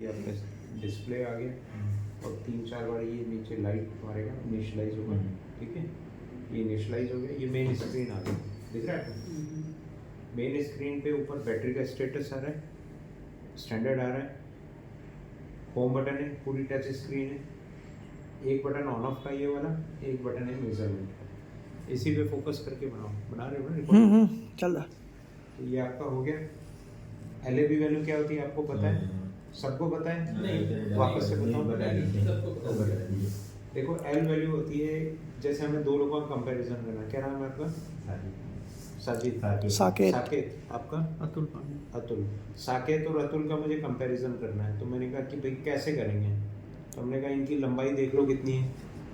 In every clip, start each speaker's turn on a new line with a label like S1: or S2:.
S1: ये अपने डिस्प्ले आ गया और 3-4 बार ये नीचे लाइट मारेगा, इनिशियलाइज होगा। ठीक है, ये इनिशियलाइज हो गया, ये मेन स्क्रीन आ गई, दिख रहा है? मेन स्क्रीन पे ऊपर बैटरी का स्टेटस आ रहा है, स्टैंडर्ड आ रहा है, होम बटन है, पूरी टच स्क्रीन है, एक बटन ऑन ऑफ का ये वाला, एक बटन है मेजरमेंट का। इसी पे फोकस करके बना रहे हो ना रिकॉर्डिंग?
S2: चल रहा।
S1: तो ये आपका हो गया। LAB वैल्यू क्या होती है आपको पता है? सबको पता है? नहीं, वापस से बताओ। देखो L वैल्यू होती है, जैसे हमें दो लोगों का कंपैरिजन करना है। क्या नाम है आपका? साजिद।
S2: साकेत।
S1: साकेत। आपका?
S2: अतुल।
S1: अतुल। साकेत और अतुल का मुझे कंपैरिजन करना है। तो मैंने कहा कि भाई कैसे करेंगे? तो हमने कहा इनकी लंबाई देख लो कितनी है,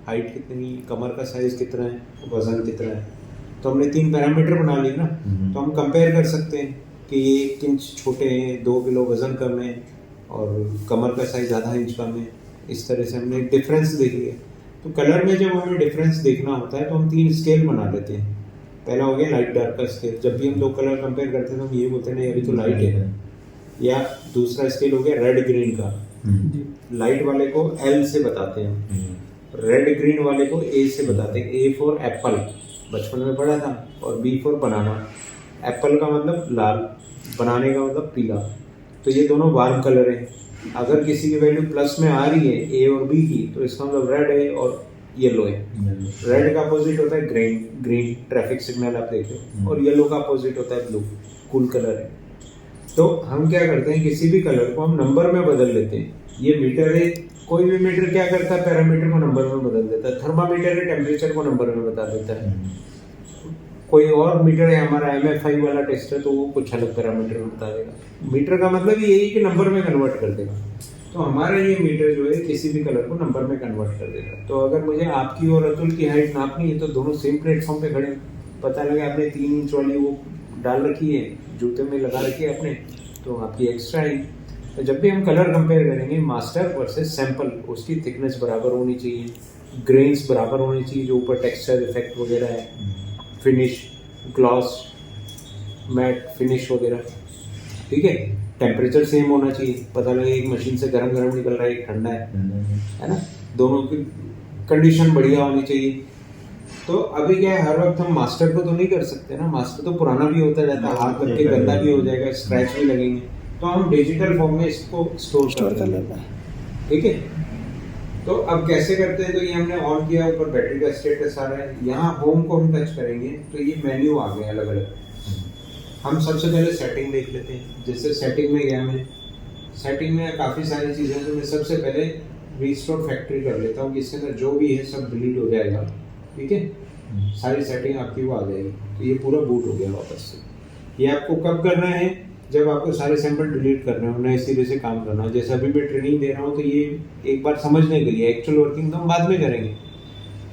S1: हाइट कितनी, कमर का साइज कितना है, वजन कितना है। तो हमने 3 पैरामीटर बना लिए ना, तो हम कंपेयर कर सकते हैं कि ये 1 इंच छोटे हैं, 2 किलो वजन कम है और कमर का साइज आधा इंच कम है। इस तरह से हमने डिफरेंस देख लिया। तो कलर में जब हमें डिफरेंस देखना होता है तो हम 3 स्केल बना लेते हैं। पहला हो गया लाइट डार्क का स्केल। जब भी हम 2 कलर कंपेयर करते हैं तो हम ये बोलते हैं नहीं अभी तो लाइट है। या दूसरा स्केल हो गया रेड ग्रीन का। लाइट वाले को L से बताते हैं, रेड ग्रीन वाले को A से बताते हैं। A फॉर एप्पल, बचपन में पढ़ा था। और B फॉर बनाना। एप्पल का मतलब लाल, बनाने का मतलब पीला। तो ये दोनों वार्म कलर हैं। अगर किसी की वैल्यू प्लस में आ रही है A और B की, तो इसका मतलब रेड है और येलो है। रेड का अपोजिट होता है ग्रीन, ग्रीन ट्रैफिक सिग्नल आप देखो, और येलो का अपोजिट होता है ब्लू, कूल कलर है। तो हम क्या करते हैं, किसी भी कलर को हम नंबर में बदल लेते हैं। ये मीटर है, कोई भी मीटर क्या करता है, पैरामीटर को नंबर में बदल देता है। थर्मामीटर है, टेम्परेचर को नंबर में बता देता है। कोई और मीटर है हमारा MFI वाला टेस्ट है, तो वो कुछ अलग पैरामीटर में बता देगा। मीटर का मतलब यही है कि नंबर में कन्वर्ट कर देगा। तो हमारा ये मीटर जो है किसी भी कलर को नंबर में कन्वर्ट कर देगा। तो अगर मुझे आपकी और अतुल की हाइट नापनी है तो दोनों सेम प्लेटफॉर्म पे खड़े, पता लगा आपने 3 इंच वाली वो डाल रखी है, जूते में लगा रखी है आपने, तो आपकी एक्स्ट्रा है। तो जब भी हम कलर कंपेयर करेंगे, मास्टर वर्सेस सैंपल, उसकी थिकनेस बराबर होनी चाहिए, ग्रेन्स बराबर होनी चाहिए, जो ऊपर टेक्सचर इफेक्ट वगैरह है, फिनिश, ग्लॉस, मैट फिनिश वगैरह। ठीक है, टेम्परेचर सेम होना चाहिए, पता लगे एक मशीन से गरम गरम निकल रहा है, एक ठंडा है ना। दोनों की कंडीशन बढ़िया होनी चाहिए। तो अभी क्या है, हर वक्त हम मास्टर को तो नहीं कर सकते ना, मास्टर तो पुराना भी होता जाता है, हाथ लग के गंदा भी हो जाएगा, स्क्रैच भी लगेंगे। तो हम डिजिटल फॉर्म में इसको स्टोर कर लेते हैं। ठीक है, तो अब कैसे करते हैं, तो ये हमने ऑन किया, ऊपर बैटरी का स्टेटस आ रहा है। यहाँ होम को हम टच करेंगे तो ये मेन्यू आ गए अलग अलग। हम सबसे पहले सेटिंग देख लेते हैं। जैसे सेटिंग में गया मैं, सेटिंग में काफ़ी सारी चीज़ें, तो मैं सबसे पहले रिस्टोर फैक्ट्री कर लेता हूँ कि इसके अंदर जो भी है सब डिलीट हो जाएगा। ठीक है, सारी सेटिंग आपकी वो आ जाएगी। तो ये पूरा बूट हो गया वापस से। ये आपको कब करना है, जब आपको सारे सैंपल डिलीट करने हो, नए सिरे से काम करना हो। जैसे अभी मैं ट्रेनिंग दे रहा हूँ, तो ये एक बार समझने के लिए, एक्चुअल वर्किंग तो हम बाद में करेंगे।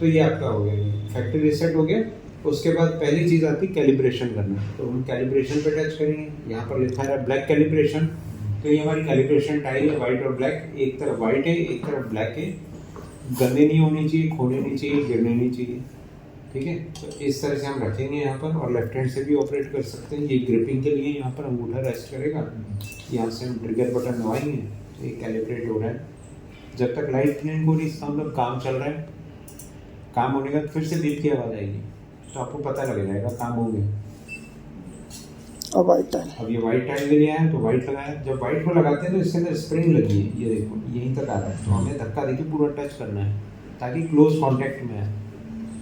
S1: तो ये आपका हो गया, फैक्ट्री रिसेट हो गया। उसके बाद पहली चीज़ आती है कैलिब्रेशन करना। तो हम कैलिब्रेशन पे टच करेंगे। यहाँ पर लिखा है ब्लैक कैलिब्रेशन। तो ये हमारी कैलिब्रेशन टाइल है, वाइट और ब्लैक। एक तरफ वाइट है, एक तरफ ब्लैक है। गंदे नहीं होनी चाहिए, खोने नहीं चाहिए, गिरने नहीं चाहिए। ठीक है, तो इस तरह से हम रखेंगे यहाँ पर। और लेफ्ट हैंड से भी ऑपरेट कर सकते हैं। ये ग्रिपिंग के लिए यहाँ पर अंगूठा रेस्ट करेगा, यहाँ से हम ट्रिगर बटन दबाएंगे तो ये कैलिब्रेट हो रहा है। जब तक लाइट ब्लिंक हो रही, इसका मतलब काम चल रहा है। काम होने का फिर से बीप की आवाज़ आएगी, तो आपको पता लग जाएगा काम हो गया।
S2: अब वाइट टाइल,
S1: अब ये वाइट टाइल के लिए आया, तो वाइट लगाया। जब वाइट को लगाते हैं तो इसके अंदर स्प्रिंग लगी है, ये देखो यहीं तक आ रहा है। तो हमें धक्का देके पूरा टच करना है ताकि क्लोज कॉन्टेक्ट में आए।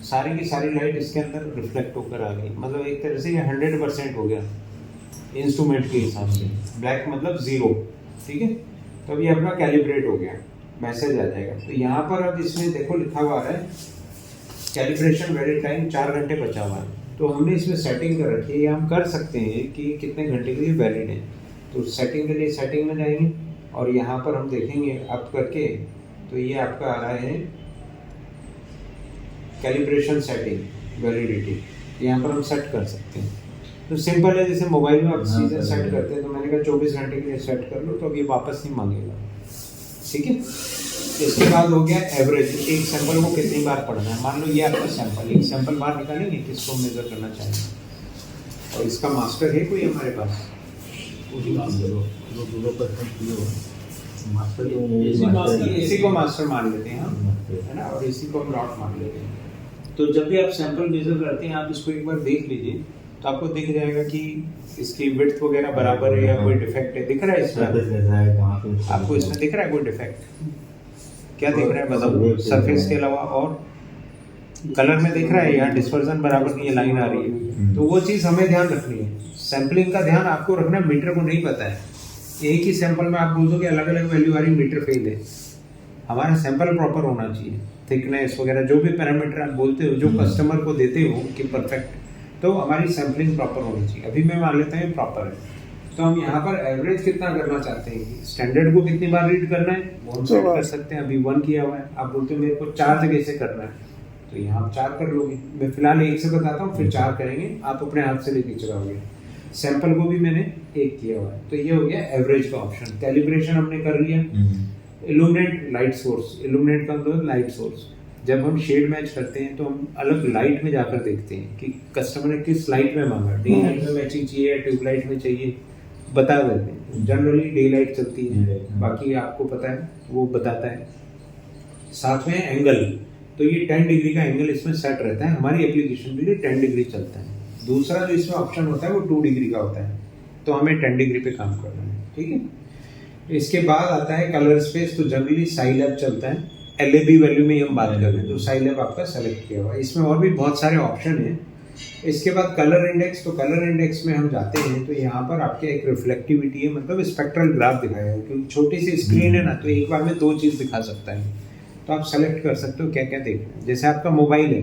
S1: सारी की सारी लाइट इसके अंदर रिफ्लेक्ट होकर आ गई। मतलब एक तरह से ये 100% हो गया इंस्ट्रूमेंट के हिसाब से। ब्लैक मतलब 0। ठीक है, तो अभी अपना कैलिब्रेट हो गया, मैसेज आ जाएगा। तो यहाँ पर अब इसमें देखो लिखा हुआ है कैलिब्रेशन वैलिड टाइम 4 घंटे बचा हुआ है। तो हमने इसमें सेटिंग कर रखी है, ये हम कर सकते हैं कि कितने घंटे के लिए वैलिड है। तो सेटिंग के लिए सेटिंग में जाएंगे और यहाँ पर हम देखेंगे अप करके, तो ये आपका आ रहा है कैलिब्रेशन सेटिंग वैलिडिटी। यहाँ पर हम सेट कर सकते हैं। तो सिंपल है, जैसे मोबाइल में आप चीज़ें सेट करते हैं। तो मैंने कहा 24 घंटे के लिए सेट कर लो, तो अब ये वापस नहीं मांगेगा। ठीक है, इसके बाद हो गया एवरेज। एक सैंपल को कितनी बार पढ़ना है। मान लो ये आपका सैंपल, एक सैंपल बाहर निकालेंगे किसको मेजर करना चाहिए। और इसका मास्टर है कोई हमारे पास?
S3: मास्टर तो
S1: इसी को मास्टर मान लेते हैं हम, है ना, और इसी को हम डॉट मान लेते हैं। तो जब भी आप सैंपल मेजर करते हैं आप इसको एक बार देख लीजिए तो आपको दिख जाएगा कि इसकी विड्थ वगैरह बराबर है या कोई डिफेक्ट है, दिख रहा है इसमें? आपको इसमें दिख रहा है कोई डिफेक्ट? क्या दिख रहा है बताओ? सरफेस के अलावा और कलर में दिख रहा है यहाँ डिस्पर्जन बराबर नहीं है, लाइन आ रही है। तो वो चीज़ हमें ध्यान रखनी है। सैम्पलिंग का ध्यान आपको रखना है, मीटर को नहीं पता है। एक ही सैंपल में आप बोलोगे अलग अलग वैल्यू आ रही, मीटर फेल है। हमारा सैंपल प्रॉपर होना चाहिए, थिकनेस वगैरह जो भी पैरामीटर आप बोलते हो, जो कस्टमर को देते हो कि परफेक्ट, तो हमारी सैंपलिंग प्रॉपर होनी चाहिए। अभी मैं मान लेता हूँ प्रॉपर है, तो हम यहाँ पर एवरेज कितना करना चाहते हैं? स्टैंडर्ड को कितनी बार रीड करना है वो सेट कर सकते हैं। अभी 1 किया हुआ है, आप बोलते हो मेरे को 4 जगह से करना है, तो यहाँ आप 4 कर लोगे। मैं फिलहाल 1 से बताता हूँ, फिर 4 करेंगे, आप अपने हाथ से लेके चलाओगे। सैंपल को भी मैंने 1 किया हुआ है, तो ये हो गया एवरेज का ऑप्शन। कैलिब्रेशन हमने कर लिया। इल्यूमिनेट लाइट सोर्स, इल्यूमिनेट का मतलब लाइट सोर्स। जब हम शेड मैच करते हैं तो हम अलग लाइट में जाकर देखते हैं कि कस्टमर ने किस लाइट में मांगा, डे लाइट में मैचिंग चाहिए या ट्यूब लाइट में चाहिए, बता देते हैं। जनरली डे लाइट चलती है, बाकी आपको पता है वो बताता है। साथ में एंगल, तो ये 10 डिग्री का एंगल इसमें सेट रहता है, हमारी एप्लीकेशन के लिए 10 डिग्री चलता है। दूसरा जो इसमें ऑप्शन होता है वो 2 डिग्री का होता है, तो हमें 10 डिग्री पे काम करना है, ठीक है। इसके बाद आता है कलर स्पेस, तो जनरली साइलैब चलता है। LAB वैल्यू में हम बात कर रहे हैं, तो साइलैब आपका सेलेक्ट किया हुआ है। इसमें और भी बहुत सारे ऑप्शन हैं। इसके बाद कलर इंडेक्स, तो कलर इंडेक्स में हम जाते हैं तो यहाँ पर आपके एक रिफ्लेक्टिविटी है, मतलब स्पेक्ट्रल ग्राफ दिखाया है, क्योंकि छोटी सी स्क्रीन है ना, तो एक बार में 2 चीज़ दिखा सकता है। तो आप सेलेक्ट कर सकते हो क्या क्या देखना है। जैसे आपका मोबाइल है,